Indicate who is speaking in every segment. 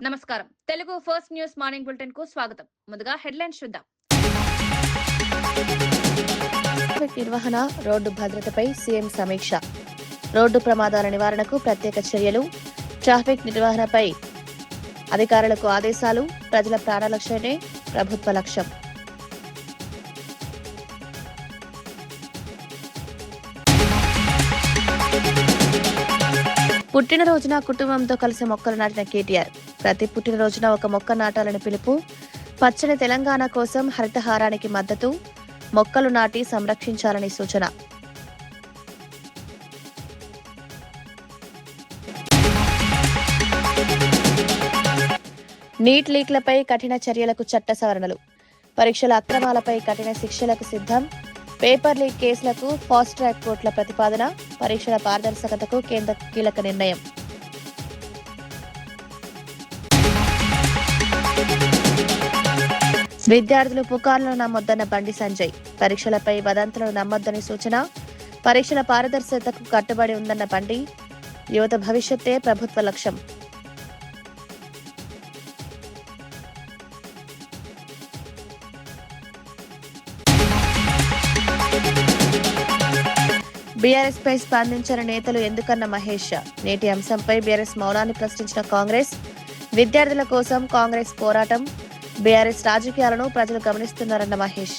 Speaker 1: నమస్కారం. Telugu first news morning bulletin కు స్వాగతం. ముందుగా హెడ్లైన్స్ చూద్దాం.
Speaker 2: ట్రాఫిక్ నిర్వహణ, రోడ్డు భద్రతపై సీఎం సమీక్ష. రోడ్డు ప్రమాదాల నివారణకు ప్రత్యేక చర్యలు. ట్రాఫిక్ నిర్వహణపై అధికారులకు ఆదేశాలు. ప్రజల ప్రాణరక్షణే ప్రభుత్వ లక్ష్యం. పుట్టినరోజున కుటుంబంతో కలిసి మొక్కలు నాటిన కేటీఆర్. ప్రతి పుట్టినరోజున ఒక మొక్క నాటాలని పిలుపు. పచ్చని తెలంగాణ కోసం హరితహారానికి మద్దతు. మొక్కలు నాటి సంరక్షించాలని సూచన. నీట్ లీక్లపై కఠిన చర్యలకు చట్ట సవరణలు. పరీక్షల అక్రమాలపై కఠిన శిక్షలకు సిద్ధం. పేపర్ లీక్ కేసులకు ఫాస్ట్ ట్రాక్ కోర్టుల ప్రతిపాదన. పరీక్షల పారదర్శకతకు కేంద్ర కీలక నిర్ణయం. విద్యార్థులు పుకార్లను నమ్మొద్దన్న బండి సంజయ్. పరీక్షలపై వదంతులను నమ్మొద్దని సూచన. పరీక్షల పారదర్శకతకు కట్టుబడి ఉందన్న బండి. యువత భవిష్యత్తే ప్రభుత్వ లక్ష్యం. బీఆర్ఎస్ పై స్పందించిన నేతలు ఎందుకన్న మహేష్. నేటి అంశంపై బీఆర్ఎస్ మౌనాన్ని ప్రశ్నించిన కాంగ్రెస్. విద్యార్థుల కోసం కాంగ్రెస్ పోరాటం. బీఆర్ఎస్ రాజకీయాలను ప్రజలు గమనిస్తున్నారన్న మహేష్.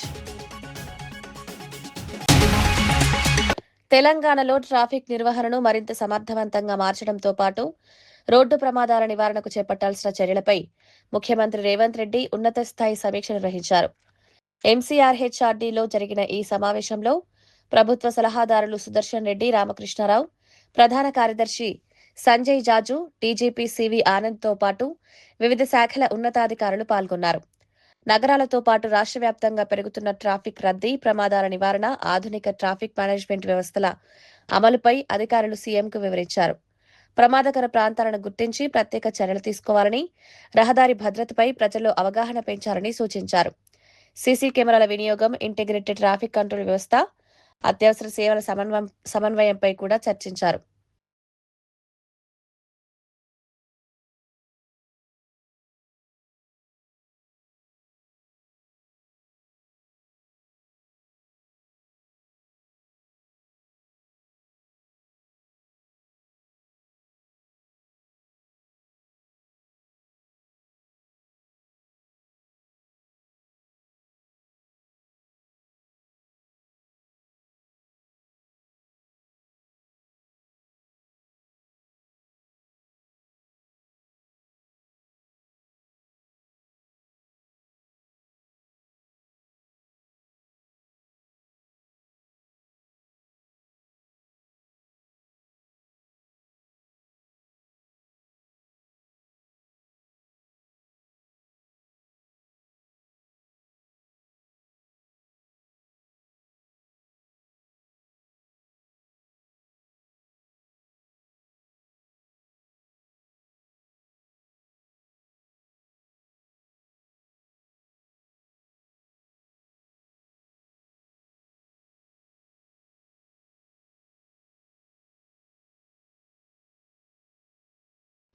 Speaker 2: తెలంగాణలో ట్రాఫిక్ నిర్వహణను మరింత సమర్థవంతంగా మార్చడంతో పాటు రోడ్డు ప్రమాదాల నివారణకు చేపట్టాల్సిన చర్యలపై ముఖ్యమంత్రి రేవంత్ రెడ్డి ఉన్నత స్థాయి సమీక్ష నిర్వహించారు. ఎంసీఆర్హెచ్ఆర్డీలో జరిగిన ఈ సమావేశంలో ప్రభుత్వ సలహాదారులు సుదర్శన్ రెడ్డి, రామకృష్ణారావు, ప్రధాన కార్యదర్శి సంజయ్ జాజు, డీజీపీ సివి ఆనంద్తో పాటు వివిధ శాఖల ఉన్నతాధికారులు పాల్గొన్నారు. నగరాలతో పాటు రాష్ట్ర వ్యాప్తంగా పెరుగుతున్న ట్రాఫిక్ రద్దీ, ప్రమాదాల నివారణ, ఆధునిక ట్రాఫిక్ మేనేజ్మెంట్ వ్యవస్థల అమలుపై అధికారులు సీఎంకు వివరించారు. ప్రమాదకర ప్రాంతాలను గుర్తించి ప్రత్యేక చర్యలు తీసుకోవాలని, రహదారి భద్రతపై ప్రజల్లో అవగాహన పెంచాలని సూచించారు. సీసీ కెమెరాల వినియోగం, ఇంటిగ్రేటెడ్ ట్రాఫిక్ కంట్రోల్ వ్యవస్థ, అత్యవసర సేవల సమన్వయంపై కూడా చర్చించారు.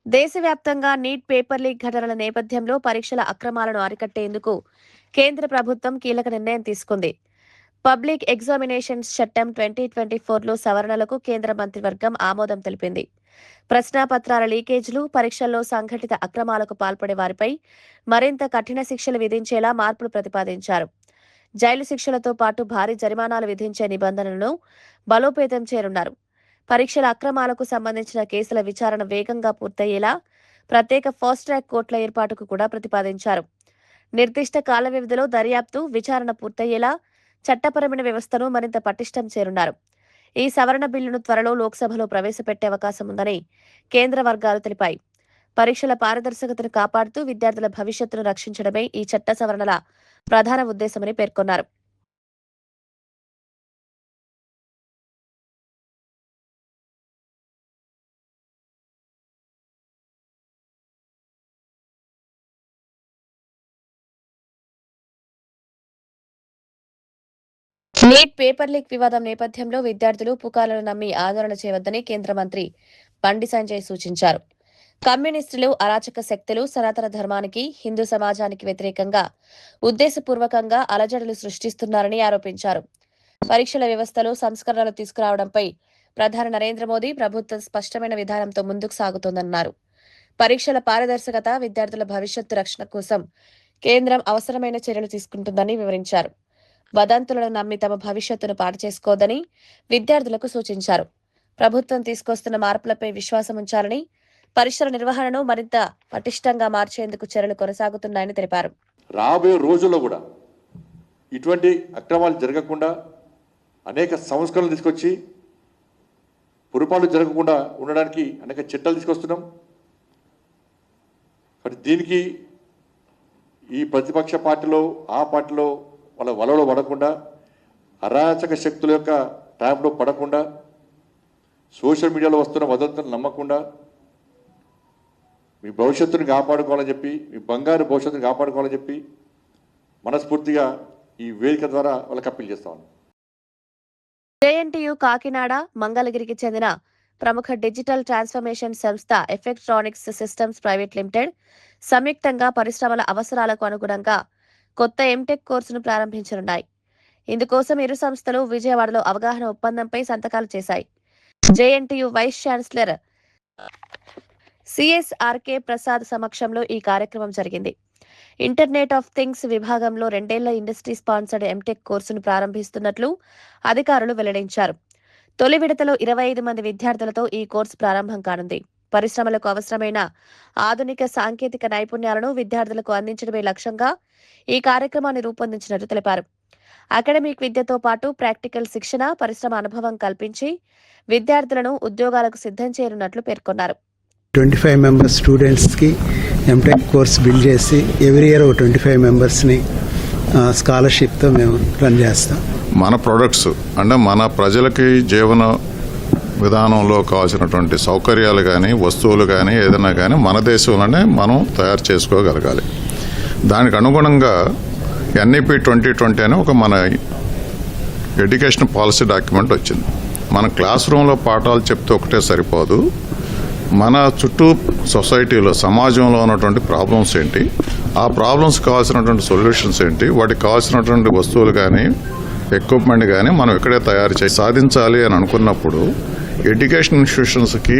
Speaker 2: దేశవ్యాప్తంగా నీట్ పేపర్ లీక్ ఘటనల నేపథ్యంలో పరీక్షల అక్రమాలను అరికట్టేందుకు కేంద్ర ప్రభుత్వం కీలక నిర్ణయం తీసుకుంది. పబ్లిక్ ఎగ్జామినేషన్స్ చట్టం 2024లో సవరణలకు కేంద్ర మంత్రివర్గం ఆమోదం తెలిపింది. ప్రశ్నాపత్రాల లీకేజీలు, పరీక్షల్లో సంఘటిత అక్రమాలకు పాల్పడే వారిపై మరింత కఠిన శిక్షలు విధించేలా మార్పులు ప్రతిపాదించారు. జైలు శిక్షలతో పాటు భారీ జరిమానాలు విధించే నిబంధనలను బలోపేతం చేయనున్నారు. పరీక్షల అక్రమాలకు సంబంధించిన కేసుల విచారణ వేగంగా పూర్తయ్యేలా ప్రత్యేక ఫాస్ట్ ట్రాక్ కోర్టుల ఏర్పాటుకు కూడా ప్రతిపాదించారు. నిర్దిష్ట కాల వ్యవధిలో దర్యాప్తు, విచారణ పూర్తయ్యేలా చట్టపరమైన వ్యవస్థను మరింత పటిష్టం చేయనున్నారు. ఈ సవరణ బిల్లును త్వరలో లోక్సభలో ప్రవేశపెట్టే అవకాశం ఉందని కేంద్ర వర్గాలు తెలిపాయి. పరీక్షల పారదర్శకతను కాపాడుతూ విద్యార్థుల భవిష్యత్తును రక్షించడమే ఈ చట్ట సవరణల ప్రధాన ఉద్దేశమని పేర్కొన్నారు. నీట్ పేపర్ లీక్ వివాదం నేపథ్యంలో విద్యార్థులు పుకార్లను నమ్మి ఆందోళన చేయవద్దని కేంద్ర మంత్రి బండి సంజయ్ సూచించారు. కమ్యూనిస్టులు, అరాచక శక్తులు సనాతన ధర్మానికి, హిందూ సమాజానికి వ్యతిరేకంగా ఉద్దేశపూర్వకంగా అలజడులు సృష్టిస్తున్నారని ఆరోపించారు. పరీక్షల వ్యవస్థలో సంస్కరణలు తీసుకురావడంపై ప్రధాని నరేంద్ర మోదీ ప్రభుత్వం స్పష్టమైన విధానంతో ముందుకు సాగుతోందన్నారు. పరీక్షల పారదర్శకత, విద్యార్థుల భవిష్యత్తు రక్షణ కోసం కేంద్రం అవసరమైన చర్యలు తీసుకుంటుందని వివరించారు. వదంతులను నమ్మి తమ భవిష్యత్తును పాటు చేసుకోవద్దని విద్యార్థులకు సూచించారు. ప్రభుత్వం తీసుకొస్తున్న మార్పులపై విశ్వాసం ఉంచాలని, పరీక్షల నిర్వహణను మరింత పటిష్టంగా మార్చేందుకు చర్యలు కొనసాగుతున్నాయని తెలిపారు.
Speaker 3: రాబోయే రోజుల్లో కూడా ఇటువంటి అక్రమాలు జరగకుండా అనేక సంస్కరణలు తీసుకొచ్చి పొరపాట్లు జరగకుండా ఉండడానికి అనేక చట్టాలు తీసుకొస్తున్నాం. కానీ దీనికి ఈ ప్రతిపక్ష పార్టీలో ఆ పార్టీలో వాళ్ళ వలలో పడకుండా, అరాచక శక్తుల యొక్క ట్రాప్లో పడకుండా, సోషల్ మీడియాలో వస్తున్న వదంతులను నమ్మకుండా మీ భవిష్యత్తును కాపాడుకోవాలని చెప్పి, మీ బంగారు భవిష్యత్తును కాపాడుకోవాలని చెప్పి మనస్ఫూర్తిగా ఈ వేదిక ద్వారా వాళ్ళకి అప్పీల్ చేస్తా ఉన్నాం.
Speaker 2: జేఎన్టీయు కాకినాడ, మంగళగిరికి చెందిన ప్రముఖ డిజిటల్ ట్రాన్స్ఫర్మేషన్ సంస్థ ఎఫెక్ట్రానిక్స్ సిస్టమ్స్ ప్రైవేట్ లిమిటెడ్ సంయుక్తంగా పరిశ్రమల అవసరాలకు అనుగుణంగా కొత్త ఎంటెక్ కోర్సును ప్రారంభించనున్నాయి. ఇందుకోసం ఇరు సంస్థలు విజయవాడలో అవగాహన ఒప్పందంపై సంతకాలు చేశాయి. JNTU vice chancellor CSRK Prasad సమక్షంలో ఈ కార్యక్రమం జరిగింది. ఇంటర్నెట్ ఆఫ్ థింగ్స్ విభాగంలో 2 ఏళ్ల ఇండస్ట్రీ స్పాన్సర్డ్ ఎంటెక్ కోర్సును ప్రారంభిస్తున్నట్లు అధికారులు వెల్లడించారు. తొలి విడతలో 25 మంది విద్యార్థులతో ఈ కోర్సు ప్రారంభం కానుంది. పరిశ్రమలకు అవసరమైన ఆధునిక సాంకేతిక నైపుణ్యాలను విద్యార్థులకు అందించడమే లక్ష్యంగా ఈ కార్యక్రమాన్ని రూపొందించినట్లు తెలిపారు. అకాడమిక్ విద్యతో పాటు ప్రాక్టికల్ శిక్షణ, పరిశ్రమ అనుభవం కల్పించి విద్యార్థులను ఉద్యోగాలకు సిద్ధం చేయనున్నట్లు పేర్కొన్నారు.
Speaker 4: 25 మెంబర్స్ స్టూడెంట్స్కి ఎంటెక్ కోర్స్ బిల్డ్ చేసి ఎవ్రీ ఇయర్ 25 మెంబర్స్ని స్కాలర్షిప్తో మేము రన్ చేస్తాం.
Speaker 5: మన ప్రొడక్ట్స్ అంటే మన ప్రజలకి జీవన విధానంలో కావాల్సినటువంటి సౌకర్యాలు కానీ, వస్తువులు కానీ, ఏదైనా కానీ మన దేశంలోనే మనం తయారు చేసుకోగలగాలి. దానికి అనుగుణంగా ఎన్ఈపి 2020 అని ఒక మన ఎడ్యుకేషన్ పాలసీ డాక్యుమెంట్ వచ్చింది. మన క్లాస్ రూమ్లో పాఠాలు చెప్తే ఒకటే సరిపోదు. మన చుట్టూ సొసైటీలో, సమాజంలో ఉన్నటువంటి ప్రాబ్లమ్స్ ఏంటి, ఆ ప్రాబ్లమ్స్ కావాల్సినటువంటి సొల్యూషన్స్ ఏంటి, వాటికి కావాల్సినటువంటి వస్తువులు కానీ, ఎక్విప్మెంట్ కానీ మనం ఇక్కడే తయారు చేసి సాధించాలి అని అనుకున్నప్పుడు ఎడ్యుకేషన్ ఇన్స్టిట్యూషన్స్కి,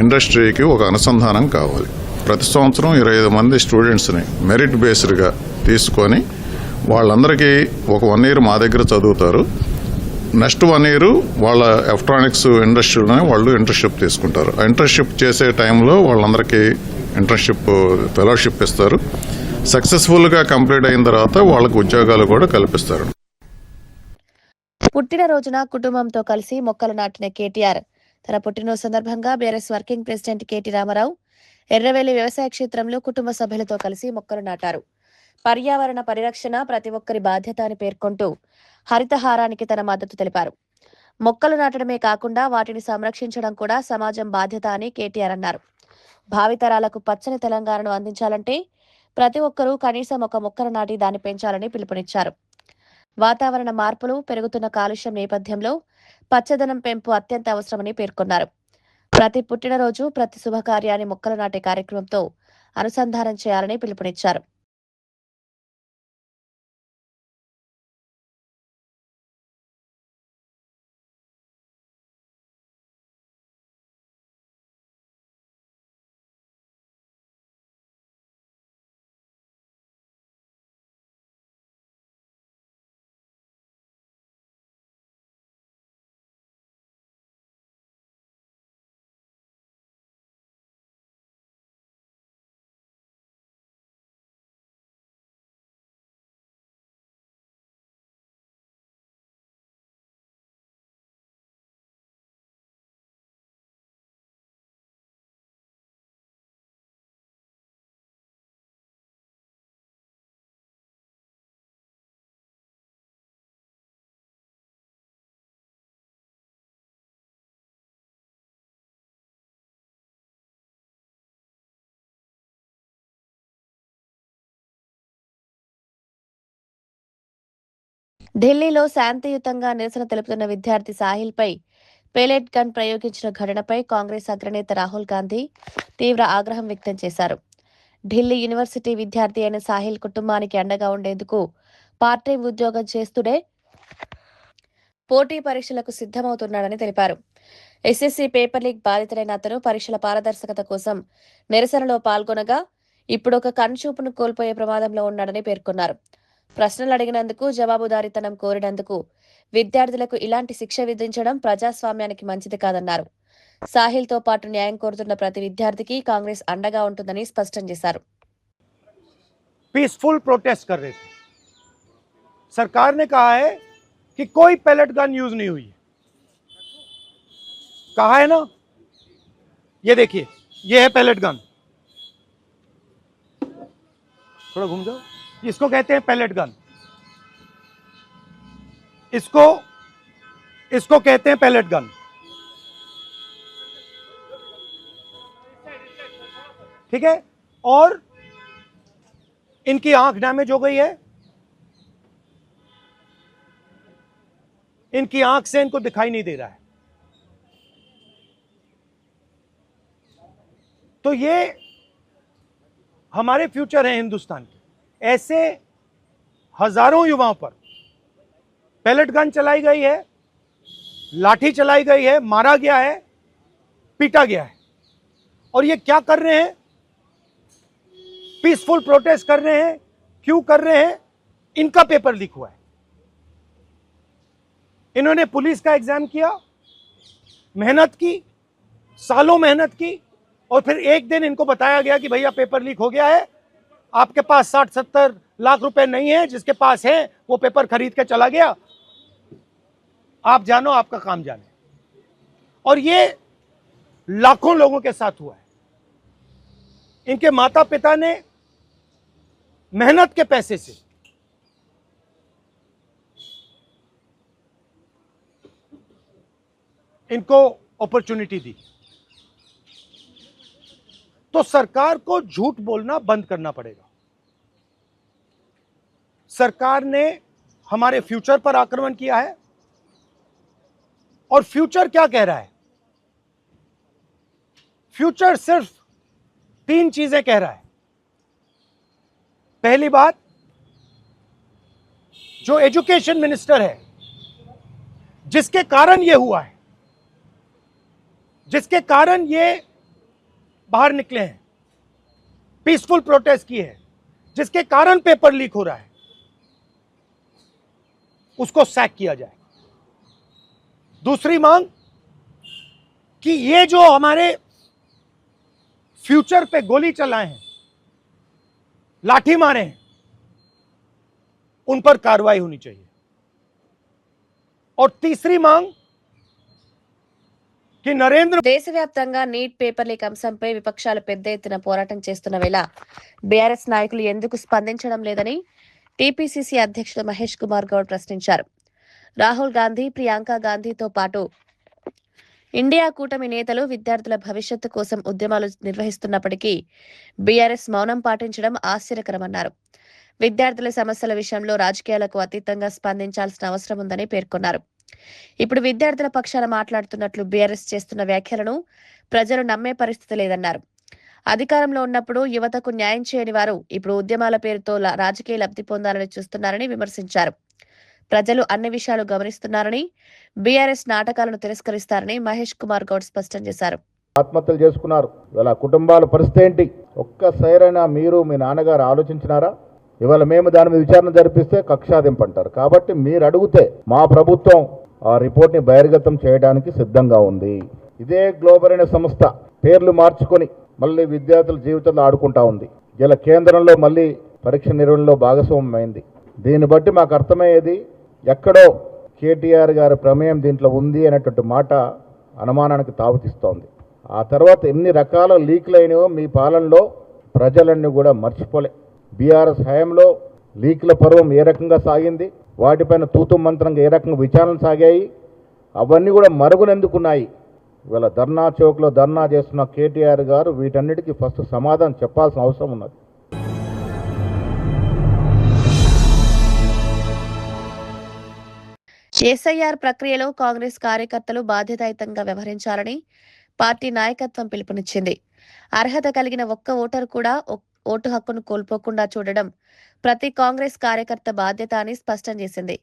Speaker 5: ఇండస్ట్రీకి ఒక అనుసంధానం కావాలి. ప్రతి సంవత్సరం 25 మంది స్టూడెంట్స్ని మెరిట్ బేస్డ్గా తీసుకొని వాళ్ళందరికీ ఒక 1 ఇయర్ మా దగ్గర చదువుతారు. నెక్స్ట్ 1 ఇయర్ వాళ్ళ ఎలక్ట్రానిక్స్ ఇండస్ట్రీలోనే వాళ్ళు ఇంటర్న్షిప్ తీసుకుంటారు. ఆ ఇంటర్న్షిప్ చేసే టైంలో వాళ్ళందరికీ ఇంటర్న్షిప్ ఫెలోషిప్ ఇస్తారు. సక్సెస్ఫుల్గా కంప్లీట్ అయిన తర్వాత వాళ్ళకు ఉద్యోగాలు కూడా కల్పిస్తారు.
Speaker 2: పుట్టినరోజున కుటుంబంతో కలిసి మొక్కలు నాటిన కేటీఆర్ తన పుట్టినరోజు సందర్భంగా BRS working president KT Rama Rao Erravelli వ్యవసాయ క్షేత్రంలో కుటుంబ సభ్యులతో కలిసి మొక్కలు నాటారు. పర్యావరణ పరిరక్షణ ప్రతి ఒక్కరి బాధ్యత అని పేర్కొంటూ హరితహారానికి తన మద్దతు తెలిపారు. మొక్కలు నాటడమే కాకుండా వాటిని సంరక్షించడం కూడా సమాజం బాధ్యత అని కేటీఆర్ అన్నారు. భావితరాలకు పచ్చని తెలంగాణను అందించాలంటే ప్రతి ఒక్కరూ కనీసం ఒక మొక్కను నాటి దాన్ని పెంచాలని పిలుపునిచ్చారు. వాతావరణ మార్పులు, పెరుగుతున్న కాలుష్యం నేపథ్యంలో పచ్చదనం పెంపు అత్యంత అవసరమని పేర్కొన్నారు. ప్రతి పుట్టినరోజు, ప్రతి శుభకార్యాన్ని మొక్కలు నాటే కార్యక్రమంతో అనుసంధానం చేయాలని పిలుపునిచ్చారు. ఢిల్లీలో శాంతియుతంగా నిరసన తెలుపుతున్న విద్యార్థి సాహిల్పై పేలెట్ గన్ ప్రయోగించిన ఘటనపై కాంగ్రెస్ అగ్రనేత రాహుల్ గాంధీ తీవ్ర ఆగ్రహం వ్యక్తం చేశారు. ఢిల్లీ యూనివర్సిటీ విద్యార్థి అయిన సాహిల్ కుటుంబానికి అండగా ఉండేందుకు పార్ట్ టైం ఉద్యోగం చేస్తూనే పోటీ పరీక్షలకు సిద్ధమవుతున్నాడని తెలిపారు. ఎస్ఎస్సీ పేపర్ లీక్ బాధితులైన అతను పరీక్షల పారదర్శకత కోసం నిరసనలో పాల్గొనగా ఇప్పుడు ఒక కన్నుచూపును కోల్పోయే ప్రమాదంలో ఉన్నాడని పేర్కొన్నారు. ప్రశ్నలు అడిగినందుకు జవాబుదారీతనం కోరినందుకు విద్యార్థులకు ఇలాంటి శిక్ష విధించడం ప్రజాస్వామ్యానికి మంచిది కాదన్నారు. సాహిల్తో పాటు న్యాయం కోరుతున్న ప్రతి విద్యార్థికి కాంగ్రెస్ అండగా ఉంటుందని స్పష్టం చేశారు.
Speaker 6: पीसफुल प्रोटेस्ट कर रहे थे. सरकार ने कहा है कि कोई पैलेट गन यूज नहीं हुई. कहा है ना, ये देखिए, ये है पैलेट गन. थोड़ा घूम जाओ. इसको कहते हैं पैलेट गन. इसको कहते हैं पैलेट गन. ठीक है. और इनकी आंख डैमेज हो गई है. इनकी आंख से इनको दिखाई नहीं दे रहा है. तो ये हमारे फ्यूचर है हिंदुस्तान के. ऐसे हजारों युवाओं पर पैलेट गन चलाई गई है, लाठी चलाई गई है, मारा गया है, पीटा गया है. और ये क्या कर रहे हैं? पीसफुल प्रोटेस्ट कर रहे हैं. क्यों कर रहे हैं? इनका पेपर लीक हुआ है. इन्होंने पुलिस का एग्जाम किया, मेहनत की, सालों मेहनत की, और फिर एक दिन इनको बताया गया कि भैया पेपर लीक हो गया है, आपके पास 60-70 लाख रुपए नहीं है, जिसके पास है वो पेपर खरीद के चला गया, आप जानो, आपका काम जाने. और ये लाखों लोगों के साथ हुआ है. इनके माता पिता ने मेहनत के पैसे से इनको अपॉर्चुनिटी दी. तो सरकार को झूठ बोलना बंद करना पड़ेगा. सरकार ने हमारे फ्यूचर पर आक्रमण किया है. और फ्यूचर क्या कह रहा है? फ्यूचर सिर्फ 3 चीजें कह रहा है. पहली बात, जो एजुकेशन मिनिस्टर है, जिसके कारण ये हुआ है, जिसके कारण ये बाहर निकले हैं, पीसफुल प्रोटेस्ट किए हैं, जिसके कारण पेपर लीक हो रहा है, उसको सैक किया जाए. दूसरी मांग कि ये जो हमारे फ्यूचर पे गोली चलाए हैं, लाठी मारे हैं, उन पर कार्रवाई होनी चाहिए. और तीसरी मांग कि नरेंद्र
Speaker 2: దేశవ్యాప్తంగా నీట్ పేపర్ లీక్ అంశంపై విపక్షాలు పెద్ద ఎత్తున పోరాటం చేస్తున్న వేళ బీఆర్ఎస్ నాయకులు ఎందుకు స్పందించడం లేదని టీపీసీసీ అధ్యక్షుడు మహేష్ కుమార్ గౌడ్ ప్రశ్నించారు. రాహుల్ గాంధీ, ప్రియాంక గాంధీతో పాటు ఇండియా కూటమి నేతలు విద్యార్థుల భవిష్యత్తు కోసం ఉద్యమాలు నిర్వహిస్తున్నప్పటికీ బీఆర్ఎస్ మౌనం పాటించడం ఆశ్చర్యకరమన్నారు. విద్యార్థుల సమస్యల విషయంలో రాజకీయాలకు అతీతంగా స్పందించాల్సిన అవసరం ఉందని పేర్కొన్నారు. ఇప్పుడు విద్యార్థుల పక్షాన మాట్లాడుతున్నట్లు బీఆర్ఎస్ చేస్తున్న వ్యాఖ్యలను ప్రజలు నమ్మే పరిస్థితి లేదన్నారు. అధికారంలో ఉన్నప్పుడు యువతకు న్యాయం చేయని వారు ఇప్పుడు ఉద్యమాల పేరుతో రాజకీయ లబ్ధి పొందాలని చూస్తున్నారని విమర్శించారు. ప్రజలు అన్ని విషయాలు గమనిస్తున్నారని, బీఆర్ఎస్ నాటకాలను తిరస్కరిస్తారని మహేష్ కుమార్ గౌడ్ స్పష్టం చేశారు.
Speaker 7: ఆత్మహత్యలు చేసుకున్నారు. ఇవాళ కుటుంబాల పరిస్థితి ఏంటి? ఒక్కసారైనా మీరు మీ నాన్నగారు ఆలోచించినారా? ఇవాళ మేము దాని మీద విచారణ జరిపిస్తే కక్షాదింపు అంటారు. కాబట్టి మీరు అడిగితే మా ప్రభుత్వం ఆ రిపోర్ట్ని బహిర్గతం చేయడానికి సిద్ధంగా ఉంది. ఇదే గ్లోబల్ అనే సంస్థ పేర్లు మార్చుకొని మళ్ళీ విద్యార్థుల జీవితంలో ఆడుకుంటా ఉంది. ఇలా కేంద్రంలో మళ్ళీ పరీక్ష నిర్వహణలో భాగస్వామ్యమైంది. దీన్ని బట్టి మాకు అర్థమయ్యేది ఎక్కడో కేటీఆర్ గారి ప్రమేయం దీంట్లో ఉంది అనేటువంటి మాట అనుమానానికి తావుతీస్తోంది. ఆ తర్వాత ఎన్ని రకాల లీక్లు అయినాయో మీ పాలనలో ప్రజలన్నీ కూడా మర్చిపోలే. బీఆర్ఎస్ హయాంలో లీక్ల పర్వం ఏ రకంగా సాగింది, వాటిపైన తూతు మంత్రంగా ఏ రకంగా విచారణలు సాగాయి, అవన్నీ కూడా మరుగునెందుకున్నాయి. ఇవాళ ధర్నా చౌక్లో ధర్నా చేస్తున్న కేటీఆర్ గారు వీటన్నిటికీ ఫస్ట్ సమాధానం చెప్పాల్సిన అవసరం ఉన్నది.
Speaker 2: ఎస్ఐఆర్ ప్రక్రియలో కాంగ్రెస్ కార్యకర్తలు బాధ్యతాయుతంగా వ్యవహరించాలని పార్టీ నాయకత్వం పిలుపునిచ్చింది. అర్హత కలిగిన ఒక్క ఓటరు కూడా ఓటు హక్కును కోల్పోకుండా చూడడం ప్రతి కాంగ్రెస్ కార్యకర్త బాధ్యత అని స్పష్టం చేసింది.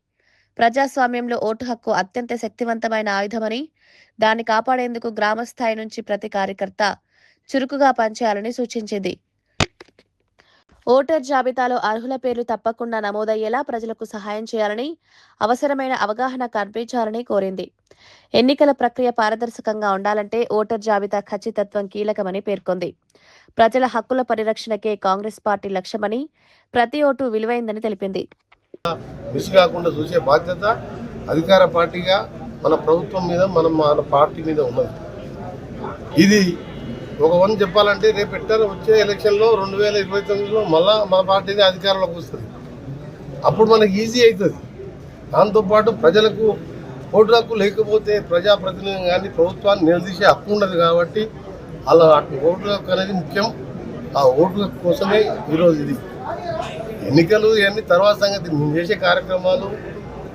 Speaker 2: ప్రజాస్వామ్యంలో ఓటు హక్కు అత్యంత శక్తివంతమైన ఆయుధమని, దాన్ని కాపాడేందుకు గ్రామస్థాయి నుంచి ప్రతి కార్యకర్త చురుకుగా పనిచేయాలని సూచించింది. ఓటర్ జాబితాలో అర్హుల పేర్లు తప్పకుండా నమోదయ్యేలా ప్రజలకు సహాయం చేయాలని, అవసరమైన అవగాహన కల్పించాలని కోరింది. ఎన్నికల ప్రక్రియ పారదర్శకంగా ఉండాలంటే ఓటర్ జాబితా ఖచ్చితత్వం కీలకమని పేర్కొంది. ప్రజల హక్కుల పరిరక్షణకే కాంగ్రెస్ పార్టీ లక్ష్యమని, ప్రతి ఓటు విలువైందని తెలిపింది.
Speaker 8: మిస్ కాకుండా చూసే బాధ్యత అధికార పార్టీగా మన ప్రభుత్వం మీద మన పార్టీ మీద ఉన్నది. ఇది ఒక వన్ చెప్పాలంటే రేపు వచ్చే ఎలక్షన్లో 2029లో మళ్ళా మన పార్టీని అధికారంలోకి వస్తుంది. అప్పుడు మనకి ఈజీ అవుతుంది. దాంతోపాటు ప్రజలకు ఓటు హక్కు లేకపోతే ప్రజాప్రతినిధులు కానీ ప్రభుత్వాన్ని నిలదీసే హక్కు ఉండదు. కాబట్టి అలా ఓటు హక్కు అనేది ముఖ్యం. ఆ ఓటు హక్కు కోసమే ఈరోజు ఇది ఎన్నికలు ఇవన్నీ తర్వాత సంగతి. మేము చేసే కార్యక్రమాలు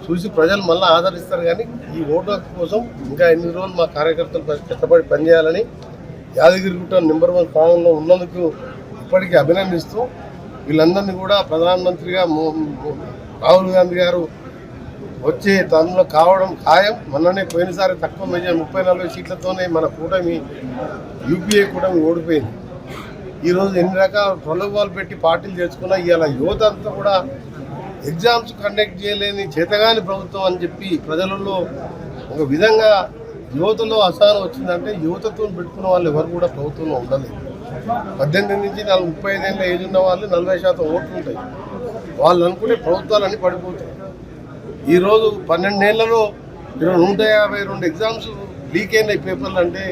Speaker 8: చూసి ప్రజలు మళ్ళీ ఆదరిస్తారు. కానీ ఈ ఓటు హక్కు కోసం ఇంకా ఎన్ని రోజులు మా కార్యకర్తలు కష్టపడి పనిచేయాలని యాదగిరిగుట్ట నెంబర్ 1 స్థానంలో ఉన్నందుకు ఇప్పటికీ అభినందిస్తూ వీళ్ళందరినీ కూడా ప్రధానమంత్రిగా రాహుల్ గాంధీ గారు వచ్చే తరంలో కావడం ఖాయం. మొన్ననే పోయినసారి తక్కువ మెజార్ 30-40 సీట్లతోనే మన కూటమి యూపీఏ కూటమి ఓడిపోయింది. ఈరోజు ఎన్ని రకాల ప్రలోభాలు పెట్టి పార్టీలు తెచ్చుకున్నా ఇవాళ యువత అంతా కూడా ఎగ్జామ్స్ కండక్ట్ చేయలేని చేతగాని ప్రభుత్వం అని చెప్పి ప్రజలలో ఒక విధంగా యువతలో అసహనం వచ్చిందంటే యువతతో పెట్టుకున్న వాళ్ళు ఎవరు కూడా ప్రభుత్వంలో ఉండలేదు. 18 నుంచి 35 ఏళ్ళ ఏజ్ ఉన్న వాళ్ళు 40% ఓట్లు ఉంటాయి. వాళ్ళు అనుకుంటే ప్రభుత్వాలన్నీ పడిపోతాయి. ఈరోజు 12 ఏళ్లలో 152 ఎగ్జామ్స్ లీక్ అయినాయి పేపర్లు అంటే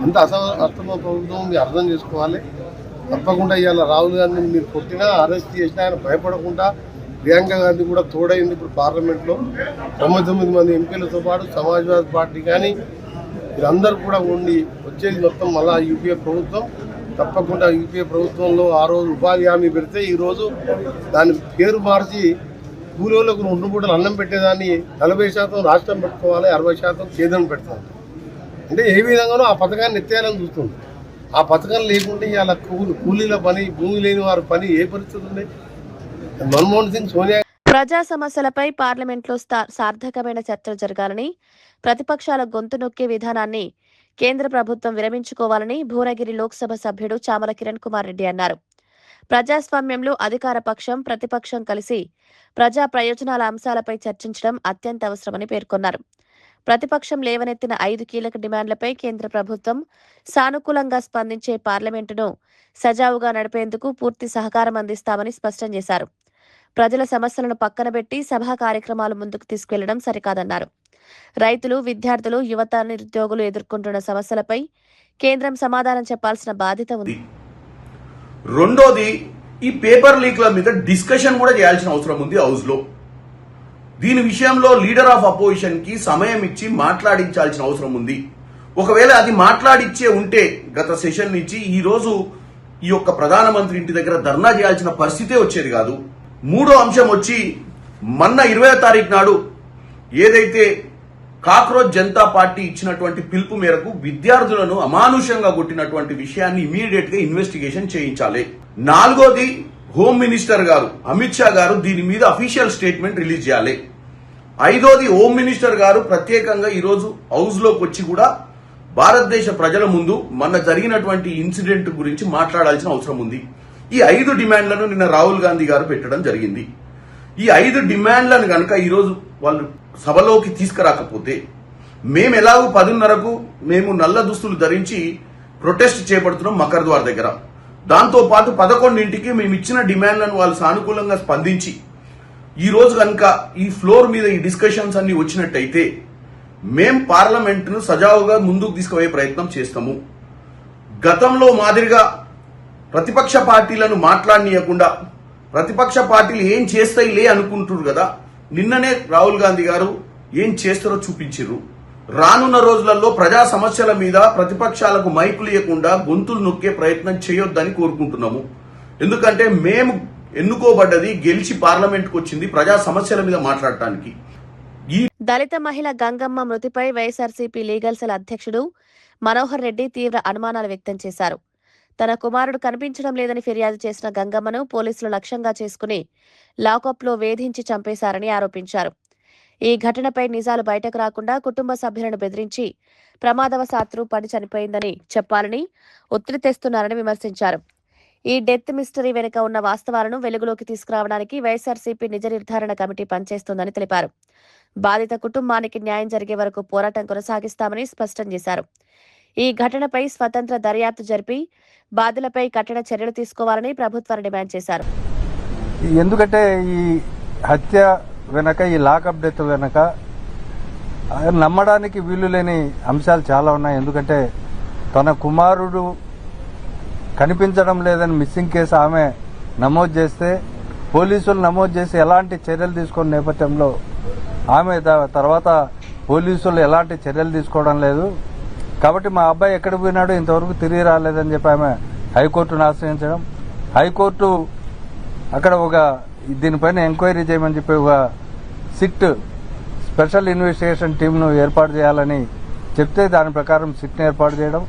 Speaker 8: ఎంత అసమర్థమ ప్రభుత్వం మీరు అర్థం చేసుకోవాలి. తప్పకుండా ఇవాళ రాహుల్ గాంధీని మీరు కొట్టినా అరెస్ట్ చేసినా ఆయన భయపడకుండా ప్రియాంక గాంధీ కూడా తోడైంది. ఇప్పుడు పార్లమెంట్లో 99 మంది ఎంపీలతో పాటు సమాజ్వాదీ పార్టీ కానీ వీరందరూ కూడా ఉండి వచ్చేది మొత్తం మళ్ళా యూపీఏ ప్రభుత్వం. తప్పకుండా యూపీఏ ప్రభుత్వంలో ఆ రోజు ఉపాధి హామీ పెడితే ఈరోజు దాని పేరు మార్చి కూలీలకు 2 పూటలు అన్నం పెట్టేదాన్ని 40% రాష్ట్రం పెట్టుకోవాలి, 60% కేంద్రం పెడతాం. అంటే ఏ విధంగానో ఆ పథకాన్ని ఎత్తేయాలని చూస్తుంది. ఆ పథకం లేకుంటే ఇలా కూలీల పని, భూమి లేని వారి పని ఏ పరిస్థితి ఉంది? మన్మోహన్ సింగ్, సోనియా
Speaker 2: ప్రజా సమస్యలపై పార్లమెంట్లో సార్థకమైన చర్చలు జరగాలని, ప్రతిపక్షాల గొంతు నొక్కే విధానాన్ని కేంద్ర ప్రభుత్వం విరమించుకోవాలని భువనగిరి లోక్సభ సభ్యుడు చామల కిరణ్ కుమార్ రెడ్డి అన్నారు. ప్రజాస్వామ్యంలో అధికార పక్షం, ప్రతిపక్షం కలిసి ప్రజా ప్రయోజనాల అంశాలపై చర్చించడం అత్యంత అవసరమని పేర్కొన్నారు. ప్రతిపక్షం లేవనెత్తిన 5 కీలక డిమాండ్లపై కేంద్ర ప్రభుత్వం సానుకూలంగా స్పందించే పార్లమెంటును సజావుగా నడిపేందుకు పూర్తి సహకారం అందిస్తామని స్పష్టం చేశారు. ప్రజల సమస్యలను పక్కనబెట్టి సభా కార్యక్రమాలు ముందుకు తీసుకెళ్లడం సరికాదన్నారు. రైతులు, విద్యార్థులు, యువత, నిరుద్యోగులు ఎదుర్కొంటున్న సమస్యలపై కేంద్రం సమాధానం చెప్పాల్సిన బాధ్యత ఉంది.
Speaker 9: రెండోది, ఈ పేపర్ లీక్ల మీద డిస్కషన్ కూడా చేయాల్సిన అవసరం ఉంది హౌస్ లో. దీని విషయంలో లీడర్ ఆఫ్ అపోజిషన్ కి సమయం ఇచ్చి మాట్లాడించాల్సిన అవసరం ఉంది. ఒకవేళ అది మాట్లాడిచ్చే ఉంటే గత సెషన్ నుంచి ఈ రోజు ఈ యొక్క ప్రధానమంత్రి ఇంటి దగ్గర ధర్నా చేయాల్సిన పరిస్థితే వచ్చేది కాదు. మూడో అంశం వచ్చి మొన్న 20వ తారీఖు నాడు ఏదైతే కాక్రోచ్ జనతా పార్టీ ఇచ్చినటువంటి పిలుపు మేరకు విద్యార్థులను అమానుషంగా కొట్టినటువంటి విషయాన్ని ఇమీడియట్ గా ఇన్వెస్టిగేషన్ చేయించాలి. నాలుగోది, హోమ్ మినిస్టర్ గారు అమిత్ షా గారు దీని మీద అఫీషియల్ స్టేట్మెంట్ రిలీజ్ చేయాలి. ఐదోది, హోమ్ మినిస్టర్ గారు ప్రత్యేకంగా ఈరోజు హౌస్ లోకి వచ్చి కూడా భారతదేశ ప్రజల ముందు మొన్న జరిగినటువంటి ఇన్సిడెంట్ గురించి మాట్లాడాల్సిన అవసరం ఉంది. ఈ 5 డిమాండ్లను నిన్న రాహుల్ గాంధీ గారు పెట్టడం జరిగింది. ఈ 5 డిమాండ్లను కనుక ఈరోజు వాళ్ళు సభలోకి తీసుకురాకపోతే మేము ఎలాగూ 10:30కు మేము నల్ల దుస్తులు ధరించి ప్రొటెస్ట్ చేపడుతున్నాం మకర్ ద్వార్ దగ్గర. దాంతో పాటు 11ంటికి మేము ఇచ్చిన డిమాండ్లను వాళ్ళు సానుకూలంగా స్పందించి ఈ రోజు కనుక ఈ ఫ్లోర్ మీద ఈ డిస్కషన్స్ అన్ని వచ్చినట్టయితే మేం పార్లమెంట్ ను సజావుగా ముందుకు తీసుకుపోయే ప్రయత్నం చేస్తాము. గతంలో మాదిరిగా ప్రతిపక్ష పార్టీలను మాట్లాడనీయకుండా ప్రతిపక్ష పార్టీలు ఏం చేస్తాయిలే అనుకుంటున్నారు కదా, నిన్ననే రాహుల్ గాంధీ గారు ఏం చేస్తారో చూపించారు. రానున్న రోజులలో ప్రజా సమస్యల మీద ప్రతిపక్షాలకు మైకులు ఇవ్వకుండా గొంతులు నొక్కే ప్రయత్నం చేయొద్దని కోరుకుంటున్నాము. ఎందుకంటే మేము ఎన్నుకోబడ్డది, గెలిచి పార్లమెంట్కి వచ్చింది ప్రజా సమస్యల మీద మాట్లాడటానికి.
Speaker 2: దళిత మహిళ గంగమ్మ మృతిపై వైఎస్ఆర్సీపీ లీగల్ సెల్ అధ్యక్షుడు మనోహర్ రెడ్డి తీవ్ర అనుమానాలు వ్యక్తం చేశారు. తన కుమారుడు కనిపించడం లేదని ఫిర్యాదు చేసిన గంగమ్మను పోలీసులు లక్ష్యంగా చేసుకుని లాకప్లో వేధించి చంపేశారని ఆరోపించారు. ఈ ఘటనపై నిజాలు బయటకు రాకుండా కుటుంబ సభ్యులను బెదిరించి ప్రమాదవశాత్తు పడి చనిపోయిందని చెప్పాలని ఒత్తిడి తెస్తున్నారని విమర్శించారు. ఈ డెత్ మిస్టరీ వెనుక ఉన్న వాస్తవాలను వెలుగులోకి తీసుకురావడానికి వైఎస్ఆర్సీపీ నిజ నిర్ధారణ కమిటీ పనిచేస్తోందని తెలిపారు. బాధిత కుటుంబానికి న్యాయం జరిగే వరకు పోరాటం కొనసాగిస్తామని స్పష్టం చేశారు. ఈ ఘటనపై స్వతంత్ర దర్యాప్తు జరిపి బాధితులపై కఠిన చర్యలు తీసుకోవాలని ప్రభుత్వాన్ని డిమాండ్ చేశారు.
Speaker 10: ఎందుకంటే ఈ హత్య వెనక, ఈ లాకప్ డెత్ వెనక నమ్మడానికి వీలు లేని అంశాలు చాలా ఉన్నాయి. ఎందుకంటే తన కుమారుడు కనిపించడం లేదని మిస్సింగ్ కేసు ఆమె నమోదు చేస్తే, పోలీసులు నమోదు చేసి ఎలాంటి చర్యలు తీసుకున్న నేపథ్యంలో ఆమె తర్వాత పోలీసులు ఎలాంటి చర్యలు తీసుకోవడం లేదు. కాబట్టి మా అబ్బాయి ఎక్కడికి పోయినాడో ఇంతవరకు తిరిగి రాలేదని చెప్పి ఆమె హైకోర్టును ఆశ్రయించడం, హైకోర్టు అక్కడ దీనిపైన ఎంక్వైరీ చేయమని చెప్పి ఒక సిట్ స్పెషల్ ఇన్వెస్టిగేషన్ టీంను ఏర్పాటు చేయాలని చెప్తే దాని ప్రకారం సిట్ను ఏర్పాటు చేయడం,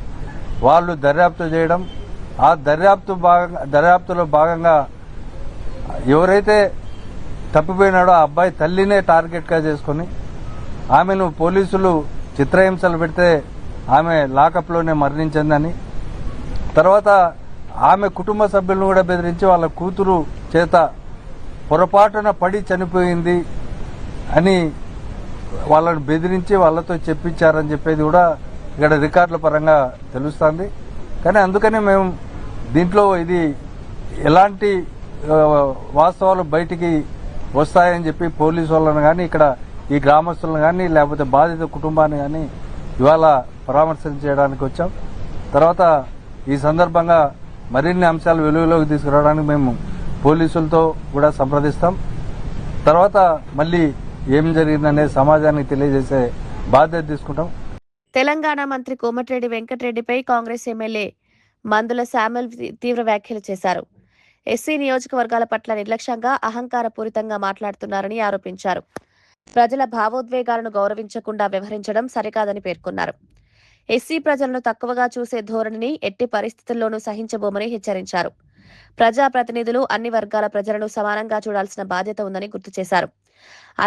Speaker 10: వాళ్ళు దర్యాప్తు చేయడం, ఆ దర్యాప్తులో భాగంగా ఎవరైతే తప్పిపోయినాడో ఆ అబ్బాయి తల్లినే టార్గెట్గా చేసుకుని ఆమెను పోలీసులు చిత్రహింసలు పెడితే ఆమె లాకప్లోనే మరణించిందని, తర్వాత ఆమె కుటుంబ సభ్యులను కూడా బెదిరించి వాళ్ళ కూతురు చేత పొరపాటున పడి చనిపోయింది అని వాళ్ళని బెదిరించి వాళ్ళతో చెప్పించారని చెప్పేది కూడా ఇక్కడ రికార్డుల పరంగా తెలుస్తుంది. కానీ అందుకనే మేము దీంట్లో ఇది ఎలాంటి వాస్తవాలు బయటికి వస్తాయని చెప్పి పోలీసు వాళ్ళని కానీ, ఇక్కడ ఈ గ్రామస్తులను కానీ, లేకపోతే బాధిత కుటుంబాన్ని కానీ ఇవాళ పరామర్శించడానికి వచ్చాం. తర్వాత ఈ సందర్భంగా మరిన్ని అంశాలు వెలుగులోకి తీసుకురావడానికి మేము పోలీసులతో కూడా సంప్రదిస్తాం. తర్వాత మళ్ళీ ఏం జరిగిందనే సమాజానికి తెలియజేసే బాధ్యత తీసుకుంటాం.
Speaker 2: తెలంగాణ మంత్రి కోమటిరెడ్డి వెంకటరెడ్డిపై కాంగ్రెస్ ఎమ్మెల్యే మందుల శామ్యూల్ తీవ్ర వ్యాఖ్యలు చేశారు. ఎస్సీ నియోజకవర్గాల పట్ల నిర్లక్ష్యంగా అహంకారపూరితంగా మాట్లాడుతున్నారని ఆరోపించారు. ప్రజల భావోద్వేగాలను గౌరవించకుండా వ్యవహరించడం సరికాదని పేర్కొన్నారు. ఎస్సీ ప్రజలను తక్కువగా చూసే ధోరణిని ఎట్టి పరిస్థితుల్లోనూ సహించబోమని హెచ్చరించారు. ప్రజాప్రతినిధులు అన్ని వర్గాల ప్రజలను సమానంగా చూడాల్సిన బాధ్యత ఉందని గుర్తు చేశారు.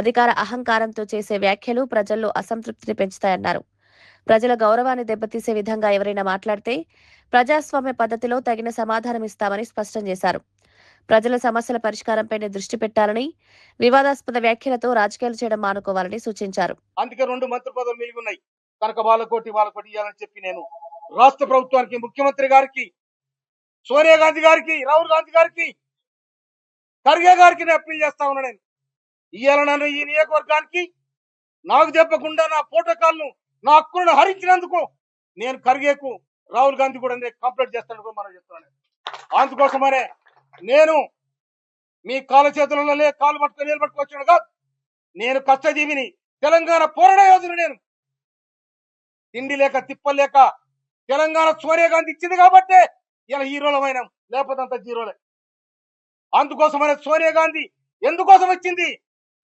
Speaker 2: అధికార అహంకారంతో చేసే వ్యాఖ్యలు ప్రజల్లో అసంతృప్తిని పెంచుతాయన్నారు. ప్రజల గౌరవాన్ని దెబ్బతీసే విధంగా ఎవరైనా మాట్లాడితే ప్రజాస్వామ్య పద్ధతిలో తగిన సమాధానం ఇస్తామని స్పష్టం చేశారు. ప్రజల సమస్యల పరిష్కారంపై దృష్టి పెట్టాలని, వివాదాస్పద వ్యాఖ్యలతో రాజకీయాలు చేయడం మానుకోవాలని సూచించారు.
Speaker 6: అందుకే 2 మంత్రి పదవులు మిగిలి ఉన్నాయి కనుక వాళ్ళకోటి ఇవ్వాలని చెప్పి నేను రాష్ట్ర ప్రభుత్వానికి, ముఖ్యమంత్రి గారికి, సోనియా గాంధీ గారికి, రాహుల్ గాంధీ గారికి, ఖర్గే గారికి నేను అప్పీల్ చేస్తా ఉన్నా. నేను ఇవాళ నన్ను ఈ నియోజకవర్గానికి నాకు చెప్పకుండా నా ప్రోటోకాల్ను, నా హక్కులను హరించినందుకు నేను ఖర్గేకు, రాహుల్ గాంధీ కూడా కంప్లైంట్ చేస్తాను మనం చెప్తున్నాను. అందుకోసమనే నేను మీ కాళ్ళ చేతులలో కాలు పట్టుకొని నిలబట్టుకొచ్చాను కాదు. నేను కష్టజీవిని, తెలంగాణ పోరాట యోధుని. నేను తిండి లేక తిప్పలేక తెలంగాణ సోనియా గాంధీ ఇచ్చింది కాబట్టే ఇలా హీరోలమైన, లేకపోతే అంత జీరోలే. అందుకోసమనే సోనియా గాంధీ ఎందుకోసం వచ్చింది?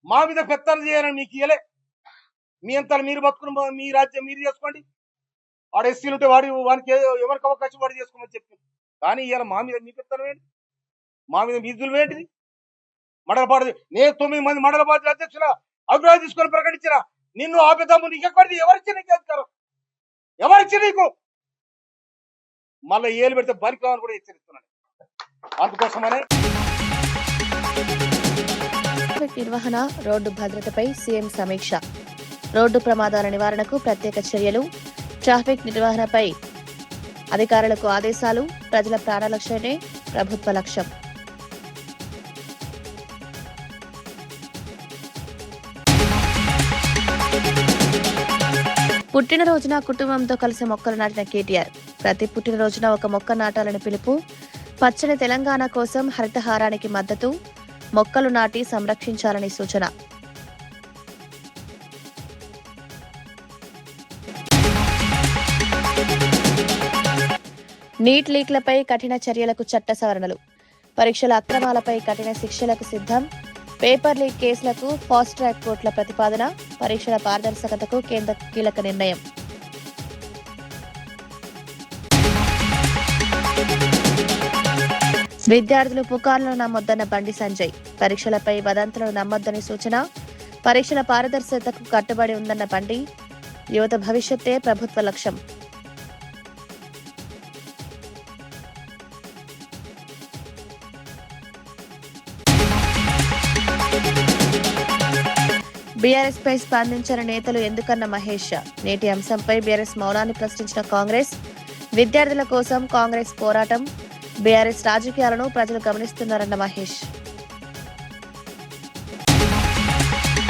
Speaker 6: మా మీద పెత్తనం చేయాలని మీకు ఇయ్యలే. మీ అంతా మీరు బతుకుని మీ రాజ్యం మీరు చేసుకోండి. వాడు ఎస్సీలు ఉంటే వానికి ఎవరికి అవకాశం వాడు చేసుకోమని చెప్పింది. కానీ ఇవాళ మా మీద మీ పెత్తనం ఏంటి? మా మీద మీదులు ఏంటిది? మండలపాడు నేను 9 మంది మండల పార్టీ అధ్యక్షుల అభిప్రాయం తీసుకొని ప్రకటించిన నిన్ను ఆపేద్దాము. నీకు ఎక్కడిది? ఎవరిచ్చి నీకు అధికారం? ఎవరిచ్చి నీకు? మళ్ళీ ఏలు పెడితే బలికామని కూడా హెచ్చరిస్తున్నాను. అందుకోసమనే
Speaker 2: నిర్వహణ, రోడ్డు భద్రతపై సీఎం సమీక్ష, రోడ్డు ప్రమాదాల నివారణకు ప్రత్యేక చర్యలు, ట్రాఫిక్ నిర్వహణపై అధికారులకు ఆదేశాలు, ప్రజల ప్రాణరక్షణే ప్రభుత్వ లక్ష్యం. పుట్టినరోజున కుటుంబంతో కలిసి మొక్కలు నాటిన కేటీఆర్. ప్రతి పుట్టినరోజున ఒక మొక్క నాటాలని పిలుపు. పచ్చని తెలంగాణ కోసం హరితహారానికి మద్దతు. మొక్కలు నాటి సంరక్షించాలని సూచన. నీట్ లీక్లపై కఠిన చర్యలకు చట్ట సవరణలు. పరీక్షల అక్రమాలపై కఠిన శిక్షలకు సిద్ధం. పేపర్ లీక్ కేసులకు ఫాస్ట్ ట్రాక్ కోర్టుల ప్రతిపాదన, పరీక్షల పారదర్శకతకు కేంద్ర కీలక నిర్ణయం. విద్యార్థులు పుకార్లను నమ్మొద్దన్న బండి సంజయ్, పరీక్షలపై వదంతులను నమ్మొద్దని సూచన, పరీక్షల పారదర్శకతకు కట్టుబడి ఉందన్న బండి, యువత భవిష్యత్తే ప్రభుత్వ లక్ష్యం. బీఆర్ఎస్ పై స్పందించిన నేతలు ఎందుకన్న మహేష్, నేటి అంశంపై బీఆర్ఎస్ మౌనాన్ని ప్రశ్నించిన కాంగ్రెస్, విద్యార్థుల కోసం కాంగ్రెస్ పోరాటం, బీఆర్ఎస్ రాజకీయాలను ప్రజలు గమనిస్తున్నారన్న మహేష్.